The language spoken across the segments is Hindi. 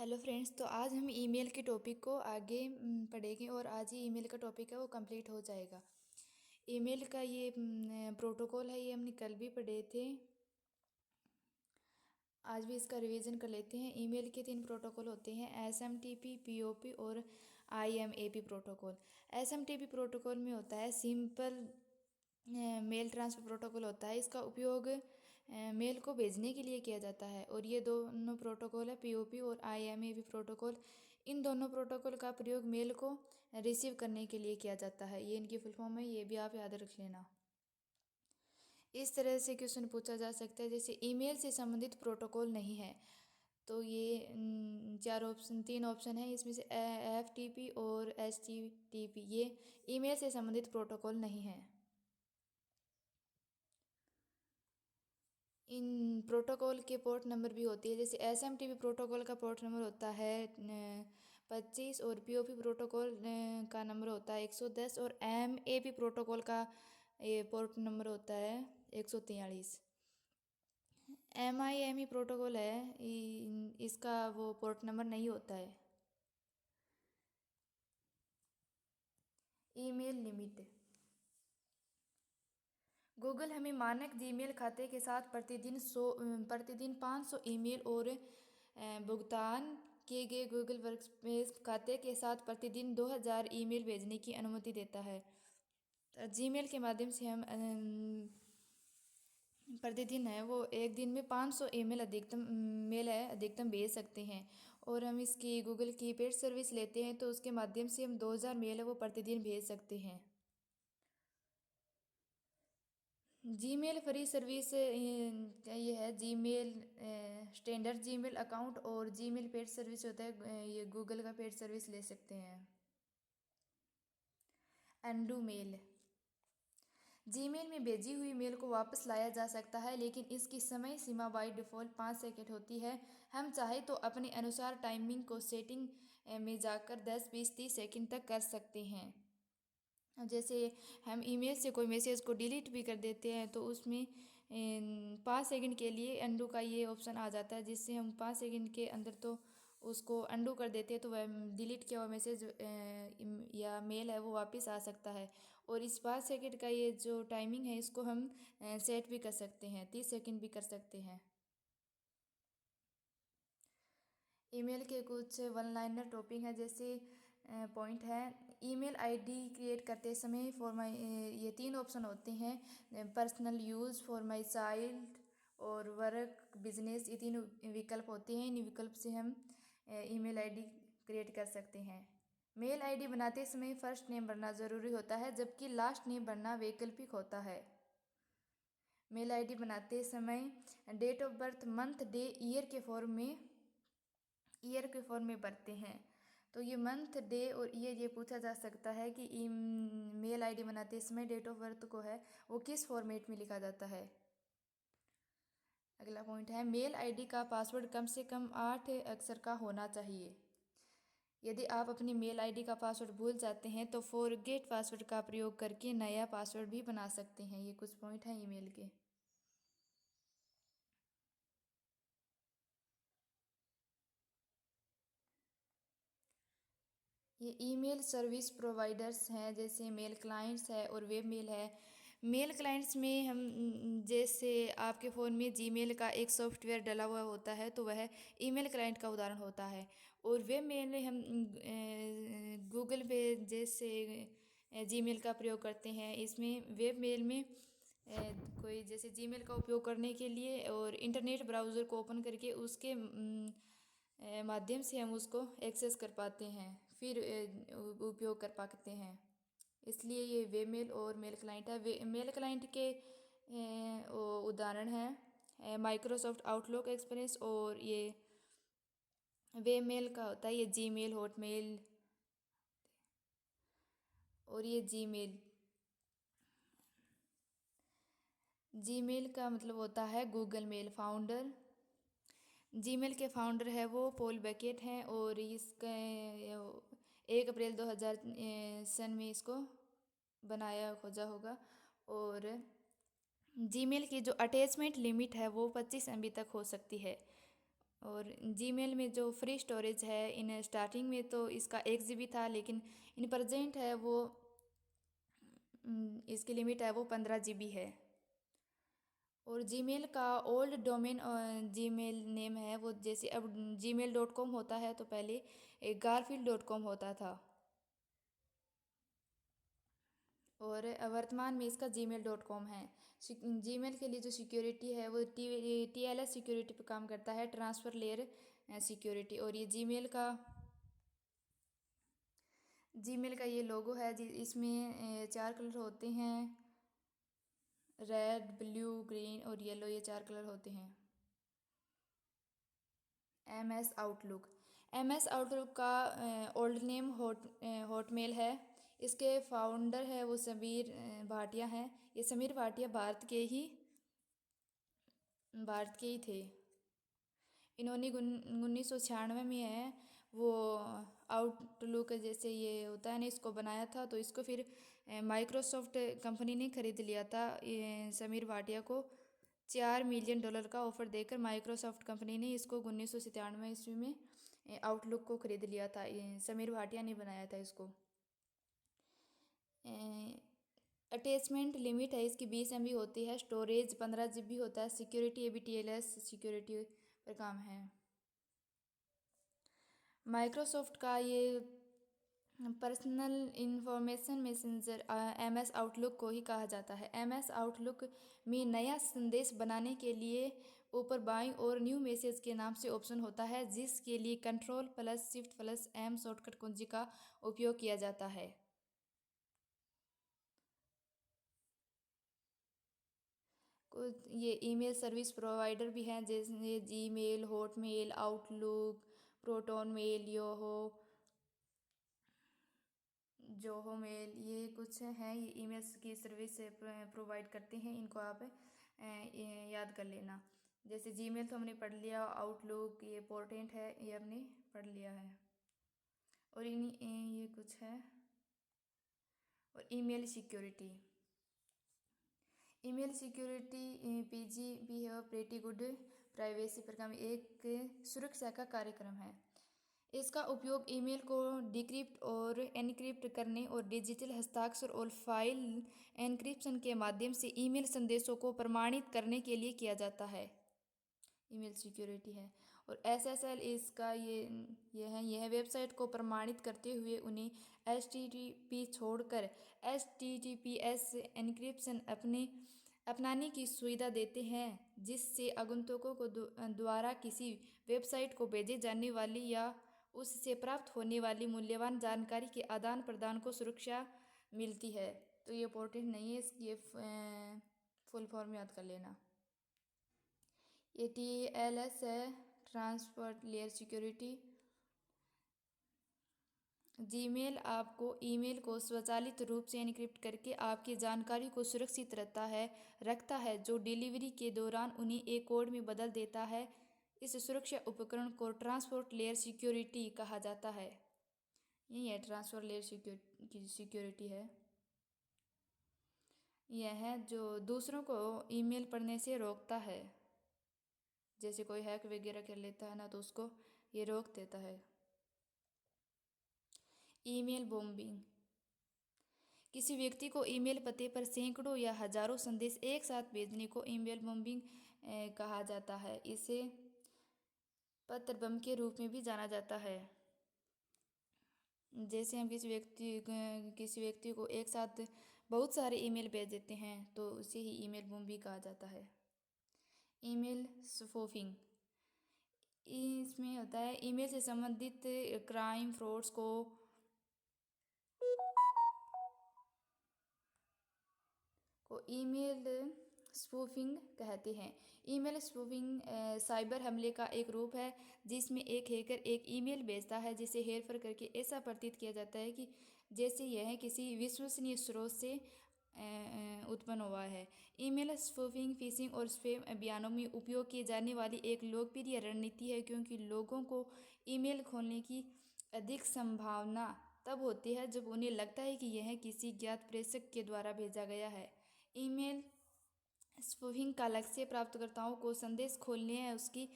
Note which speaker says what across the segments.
Speaker 1: हेलो फ्रेंड्स, तो आज हम ईमेल के टॉपिक को आगे पढ़ेंगे और आज ही ईमेल का टॉपिक है वो कंप्लीट हो जाएगा। ईमेल का ये प्रोटोकॉल है, ये हमने कल भी पढ़े थे। आज भी इसका रिवीजन कर लेते हैं। ईमेल के 3 प्रोटोकॉल होते हैं, एसएमटीपी, पीओपी और आईएमएपी प्रोटोकॉल। एसएमटीपी प्रोटोकॉल में होता है सिंपल मेल ट्रांसफ़र प्रोटोकॉल होता है। इसका उपयोग मेल को भेजने के लिए किया जाता है। और ये दोनों प्रोटोकॉल है पीओपी और आईएमएपी प्रोटोकॉल। इन दोनों प्रोटोकॉल का प्रयोग मेल को रिसीव करने के लिए किया जाता है। ये इनकी फुल फॉर्म है, ये भी आप याद रख लेना। इस तरह से क्वेश्चन पूछा जा सकता है, जैसे ईमेल से संबंधित प्रोटोकॉल नहीं है, तो ये 3 ऑप्शन है, इसमें से एफटीपी और एचटीटीपी ये ईमेल से संबंधित प्रोटोकॉल नहीं है। इन प्रोटोकॉल के पोर्ट नंबर भी होती है, जैसे एसएमटीपी प्रोटोकॉल का पोर्ट नंबर होता है 25 और पीओपी प्रोटोकॉल का नंबर होता है 110 और एमएपी प्रोटोकॉल का ये पोर्ट नंबर होता है 143। एमआईएमई प्रोटोकॉल है, इसका वो पोर्ट नंबर नहीं होता है। Email limit. गूगल हमें मानक जीमेल खाते के साथ प्रतिदिन 500 ईमेल और भुगतान किए गए गूगल वर्कस्पेस खाते के साथ प्रतिदिन 2000 ईमेल भेजने की अनुमति देता है। जीमेल के माध्यम से हम प्रतिदिन है वो एक दिन में 500 ईमेल अधिकतम भेज सकते हैं। और हम इसकी गूगल की पेड सर्विस लेते हैं तो उसके माध्यम से हम 2000 मेल है वो प्रतिदिन भेज सकते हैं। जीमेल फ्री सर्विस ये है जीमेल स्टैंडर्ड जीमेल अकाउंट और जीमेल पेड सर्विस होता है, ये गूगल का पेड सर्विस ले सकते हैं। Undo mail. जीमेल में भेजी हुई मेल को वापस लाया जा सकता है, लेकिन इसकी समय सीमा बाई डिफ़ॉल्ट 5 सेकंड होती है। हम चाहे तो अपने अनुसार टाइमिंग को सेटिंग में जाकर 10, 20, 30 सेकंड तक कर सकते हैं। जैसे हम ईमेल से कोई मैसेज को डिलीट भी कर देते हैं तो उसमें 5 सेकंड के लिए अंडू का ये ऑप्शन आ जाता है, जिससे हम 5 सेकंड के अंदर तो उसको अंडू कर देते हैं तो वह डिलीट किया हुआ मैसेज या मेल है वो वापस आ सकता है। और इस 5 सेकंड का ये जो टाइमिंग है इसको हम सेट भी कर सकते हैं, 30 सेकंड भी कर सकते हैं। ईमेल के कुछ वन लाइनर टॉपिक है, जैसे पॉइंट है ईमेल आईडी क्रिएट करते समय फॉर माई ये 3 ऑप्शन होते हैं, personal use, for my child और वर्क बिजनेस। ये 3 विकल्प होते हैं। इन विकल्प से हम ईमेल आईडी क्रिएट कर सकते हैं। मेल आईडी बनाते समय फर्स्ट नेम भरना ज़रूरी होता है, जबकि लास्ट नेम भरना वैकल्पिक होता है। मेल आईडी बनाते समय date of birth, month, day, year के फॉर्म में भरते हैं। तो ये मंथ, डे और ईयर ये पूछा जा सकता है कि मेल आईडी बनाते समय डेट ऑफ बर्थ को है वो किस फॉर्मेट में लिखा जाता है। अगला पॉइंट है मेल आईडी का पासवर्ड कम से कम 8 अक्षर का होना चाहिए। यदि आप अपनी मेल आईडी का पासवर्ड भूल जाते हैं तो फॉरगेट पासवर्ड का प्रयोग करके नया पासवर्ड भी बना सकते हैं। ये कुछ पॉइंट हैं ईमेल के। ये ईमेल सर्विस प्रोवाइडर्स हैं, जैसे मेल क्लाइंट्स है और वेब मेल है। मेल क्लाइंट्स में हम जैसे आपके फ़ोन में जीमेल का एक सॉफ्टवेयर डला हुआ होता है तो वह ईमेल क्लाइंट का उदाहरण होता है। और वेब मेल में हम गूगल पे जैसे जीमेल का प्रयोग करते हैं। इसमें वेब मेल में कोई जैसे जीमेल का उपयोग करने के लिए और इंटरनेट ब्राउज़र को ओपन करके उसके माध्यम से हम उसको एक्सेस कर पाते हैं, फिर उपयोग कर पाते हैं। इसलिए ये वेब मेल और मेल क्लाइंट है। मेल क्लाइंट के उदाहरण हैं माइक्रोसॉफ्ट आउटलुक एक्सपीरियंस, और ये वेब मेल का होता है ये जीमेल, हॉटमेल और ये जीमेल। जीमेल का मतलब होता है गूगल मेल। फाउंडर जीमेल के फाउंडर है वो पॉल बेकेट हैं और इसका 1 अप्रैल 2000 सन में इसको बनाया खोजा होगा। और जीमेल की जो अटैचमेंट लिमिट है वो 25 MB तक हो सकती है। और जीमेल में जो फ्री स्टोरेज है, इन स्टार्टिंग में तो इसका 1 GB था, लेकिन इन प्रेजेंट है वो इसकी लिमिट है वो 15 GB है। और जीमेल का ओल्ड डोमेन जीमेल नेम है वो, जैसे अब gmail.com होता है तो पहले garfield.com होता था। और वर्तमान में इसका gmail.com है। जीमेल के लिए जो सिक्योरिटी है वो TLS सिक्योरिटी पे काम करता है, ट्रांसफ़र लेयर सिक्योरिटी। और ये जीमेल का ये लोगो है इसमें 4 कलर होते हैं, रेड, ब्लू, ग्रीन और येलो, ये 4 कलर होते हैं। MS आउटलुक का ओल्ड नेम हॉटमेल है। इसके फाउंडर है वो समीर भाटिया हैं। ये समीर भाटिया भारत के ही थे। इन्होंने 1996 में है वो आउटलुक जैसे ये होता है ना, इसको बनाया था। तो इसको फिर माइक्रोसॉफ्ट कंपनी ने खरीद लिया था। समीर भाटिया को $4 मिलियन का ऑफर देकर माइक्रोसॉफ्ट कंपनी ने इसको 1997 ईस्वी में आउटलुक को खरीद लिया था। समीर भाटिया ने बनाया था इसको। अटैचमेंट लिमिट है इसकी 20 MB होती है, स्टोरेज 15 GB होता है, सिक्योरिटी ABTLS सिक्योरिटी पर काम है। माइक्रोसॉफ्ट का ये personal information messenger MS outlook को ही कहा जाता है। MS आउटलुक में नया संदेश बनाने के लिए ऊपर बाईं ओर न्यू मैसेज के नाम से ऑप्शन होता है, जिसके लिए Ctrl+Shift+M शॉर्टकट कुंजी का उपयोग किया जाता है। कुछ ये ईमेल सर्विस प्रोवाइडर भी हैं, जैसे Gmail, Hotmail, Outlook, Proton mail, Zoho mail, ये कुछ हैं। ये ईमेल्स की सर्विस प्रोवाइड करते हैं। इनको आप याद कर लेना। जैसे जीमेल तो हमने पढ़ लिया, आउटलुक ये पोर्टेंट है, ये हमने पढ़ लिया है। और ये कुछ है। और ईमेल सिक्योरिटी PGP है, प्रेटी गुड प्राइवेसी पर काम एक सुरक्षा का कार्यक्रम है। इसका उपयोग ईमेल को डिक्रिप्ट और एनक्रिप्ट करने और डिजिटल हस्ताक्षर और फाइल एन्क्रिप्शन के माध्यम से ईमेल संदेशों को प्रमाणित करने के लिए किया जाता है। ईमेल सिक्योरिटी है। और SSL इसका यह वेबसाइट को प्रमाणित करते हुए उन्हें HTTP छोड़कर HTTPS एन्क्रिप्शन अपनाने की सुविधा देते हैं, जिससे आगंतुकों को द्वारा किसी वेबसाइट को भेजे जाने वाली या उससे प्राप्त होने वाली मूल्यवान जानकारी के आदान प्रदान को सुरक्षा मिलती है। तो ये इम्पोर्टेंट नहीं है, इसकी फुल फॉर्म याद कर लेना। ये TLS है, ट्रांसपोर्ट लेयर सिक्योरिटी। जीमेल आपको ईमेल को स्वचालित रूप से एन्क्रिप्ट करके आपकी जानकारी को सुरक्षित रखता है, जो डिलीवरी के दौरान उन्हें एक कोड में बदल देता है। इस सुरक्षा उपकरण को ट्रांसपोर्ट लेयर सिक्योरिटी कहा जाता है। यही है ट्रांसपोर्ट लेयर सिक्योरिटी है। यह है जो दूसरों को ईमेल पढ़ने से रोकता है। जैसे कोई हैक वगैरह कर लेता है ना, तो उसको ये रोक देता है। ईमेल बॉम्बिंग किसी व्यक्ति को ईमेल पते पर सैकड़ों या हजारों संदेश एक साथ भेजने को ईमेल बॉम्बिंग कहा जाता है। इसे पत्र बम के रूप में भी जाना जाता है। जैसे हम किसी व्यक्ति को एक साथ बहुत सारे ईमेल भेज देते हैं, तो उसे ही ईमेल बॉम्बिंग कहा जाता है। ईमेल स्पूफिंग इसमें होता है ईमेल से संबंधित क्राइम फ्रॉड्स को ईमेल स्पूफिंग कहते हैं। ईमेल स्पूफिंग साइबर हमले का एक रूप है, जिसमें एक हैकर एक ईमेल भेजता है जिसे हेरफेर करके ऐसा प्रतीत किया जाता है कि जैसे यह किसी विश्वसनीय स्रोत से उत्पन्न हुआ है। ईमेल स्पूफिंग फिशिंग और स्पैम अभियानों में उपयोग की जाने वाली एक लोकप्रिय रणनीति है, क्योंकि लोगों को ईमेल खोलने की अधिक संभावना तब होती है जब उन्हें लगता है कि यह किसी ज्ञात प्रेषक के द्वारा भेजा गया है। ईमेल स्पूफिंग का लक्ष्य प्राप्तकर्ताओं को संदेश खोलने या उसकी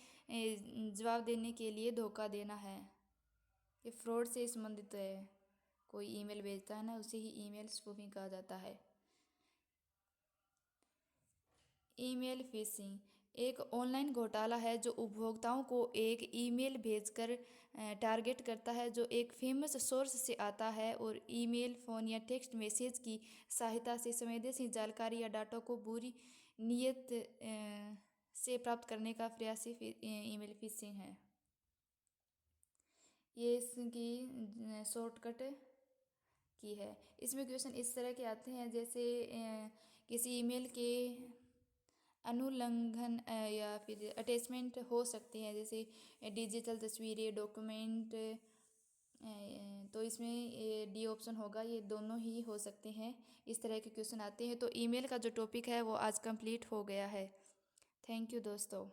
Speaker 1: जवाब देने के लिए धोखा देना है। ये फ्रॉड से संबंधित है। कोई ईमेल भेजता है ना, उसे ही ईमेल स्पूफिंग कहा जाता है। ईमेल फिशिंग एक ऑनलाइन घोटाला है जो उपभोक्ताओं को एक ईमेल भेजकर टारगेट करता है जो एक फेमस सोर्स से आता है और ईमेल, फोन या टेक्स्ट मैसेज की सहायता से संवेदनशील जानकारी या डाटा को बुरी नीयत से प्राप्त करने का प्रयास ही ईमेल फिशिंग है। ये इसकी शॉर्टकट की है। इसमें क्वेश्चन इस तरह के आते हैं जैसे किसी ईमेल के अनुल्लंघन या फिर अटैचमेंट हो सकते हैं, जैसे डिजिटल तस्वीरें, डॉक्यूमेंट। तो इसमें ये डी ऑप्शन होगा, ये दोनों ही हो सकते हैं। इस तरह के क्वेश्चन आते हैं। तो ईमेल का जो टॉपिक है वो आज कंप्लीट हो गया है। थैंक यू दोस्तों।